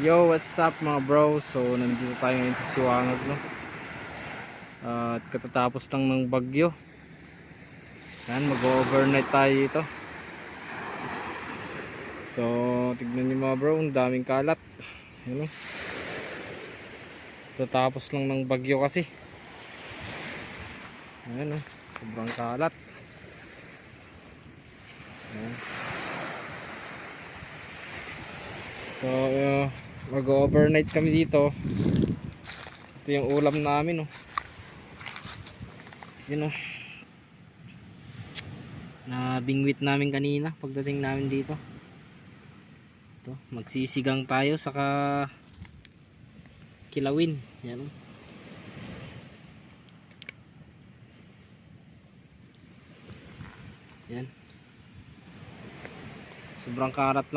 Yo, what's up mga bro? So, nandito tayo ngayon sa Siwangag, no? At katatapos lang ng bagyo. Yan, mag-overnight tayo dito. So, tignan niyo mga bro, ang daming kalat. Yan, no? Katatapos lang ng bagyo kasi. Ayan, no? Sobrang kalat. Ayan. So, mag-overnight kami dito. Ito yung ulam namin, no? Yun, no? Na bingwit namin kanina pagdating namin dito. Ito, magsisigang tayo saka kilawin. Yan. Yan. Sobrang karat lang.